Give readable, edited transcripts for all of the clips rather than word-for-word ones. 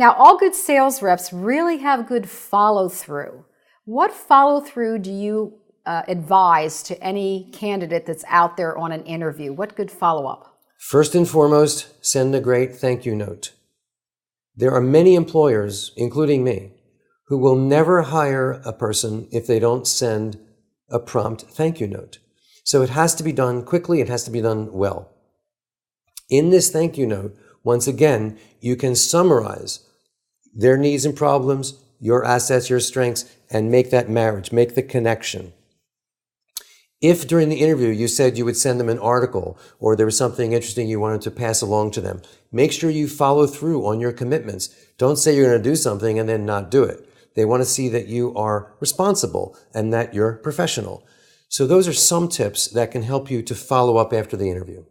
Now, all good sales reps really have good follow-through. What follow-through do you advise to any candidate that's out there on an interview? What good follow-up? First and foremost, send a great thank you note. There are many employers, including me, who will never hire a person if they don't send a prompt thank you note. So it has to be done quickly. It has to be done well. In this thank you note, once again, you can summarize their needs and problems, your assets, your strengths, and make that marriage, make the connection. If during the interview you said you would send them an article or there was something interesting you wanted to pass along to them, make sure you follow through on your commitments. Don't say you're going to do something and then not do it. They want to see that you are responsible and that you're professional. So those are some tips that can help you to follow up after the interview.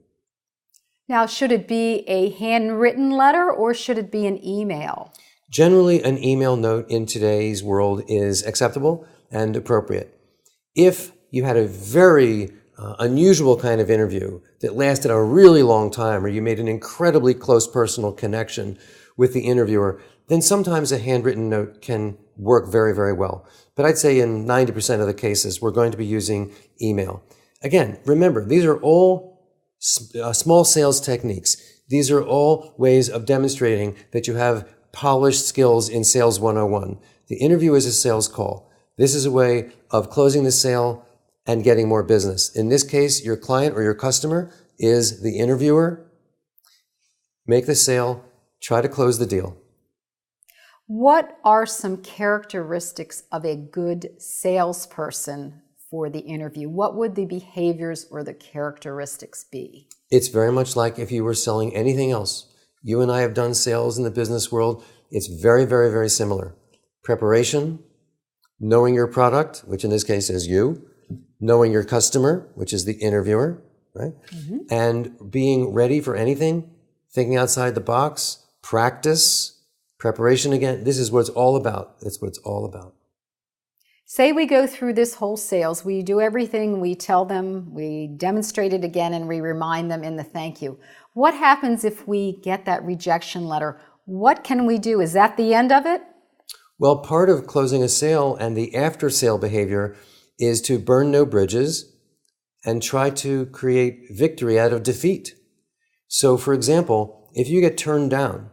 Now, should it be a handwritten letter or should it be an email? Generally, an email note in today's world is acceptable and appropriate. If you had a very unusual kind of interview that lasted a really long time, or you made an incredibly close personal connection with the interviewer, then sometimes a handwritten note can work very, very well. But I'd say in 90% of the cases, we're going to be using email. Again, remember, these are all small sales techniques. These are all ways of demonstrating that you have polished skills in Sales 101. The interview is a sales call. This is a way of closing the sale and getting more business. In this case, your client or your customer is the interviewer. Make the sale, try to close the deal. What are some characteristics of a good salesperson for the interview? What would the behaviors or the characteristics be? It's very much like if you were selling anything else. You and I have done sales in the business world. It's very, very, very similar. Preparation, knowing your product, which in this case is you, knowing your customer, which is the interviewer, right? Mm-hmm. And being ready for anything, thinking outside the box, practice, preparation again. This is what it's all about. That's what it's all about. Say we go through this whole sales, we do everything, we tell them, we demonstrate it again, and we remind them in the thank you. What happens if we get that rejection letter? What can we do? Is that the end of it? Well, part of closing a sale and the after-sale behavior is to burn no bridges and try to create victory out of defeat. So, for example, if you get turned down,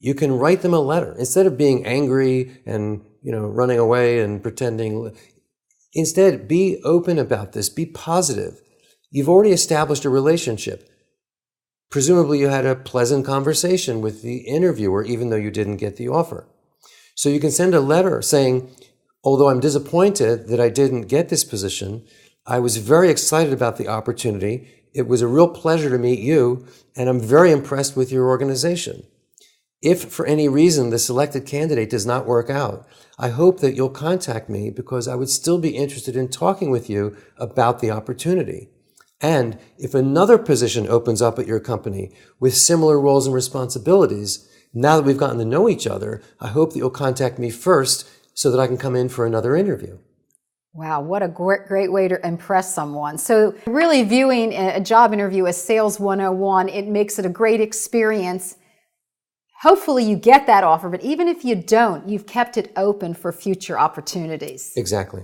you can write them a letter. Instead of being angry and, running away and pretending, instead, be open about this. Be positive. You've already established a relationship. Presumably, you had a pleasant conversation with the interviewer, even though you didn't get the offer. So you can send a letter saying, although I'm disappointed that I didn't get this position, I was very excited about the opportunity. It was a real pleasure to meet you, and I'm very impressed with your organization. If for any reason the selected candidate does not work out, I hope that you'll contact me because I would still be interested in talking with you about the opportunity. And if another position opens up at your company with similar roles and responsibilities, now that we've gotten to know each other, I hope that you'll contact me first so that I can come in for another interview. Wow, what a great way to impress someone. So really viewing a job interview as Sales 101, it makes it a great experience. Hopefully you get that offer, but even if you don't, you've kept it open for future opportunities. Exactly.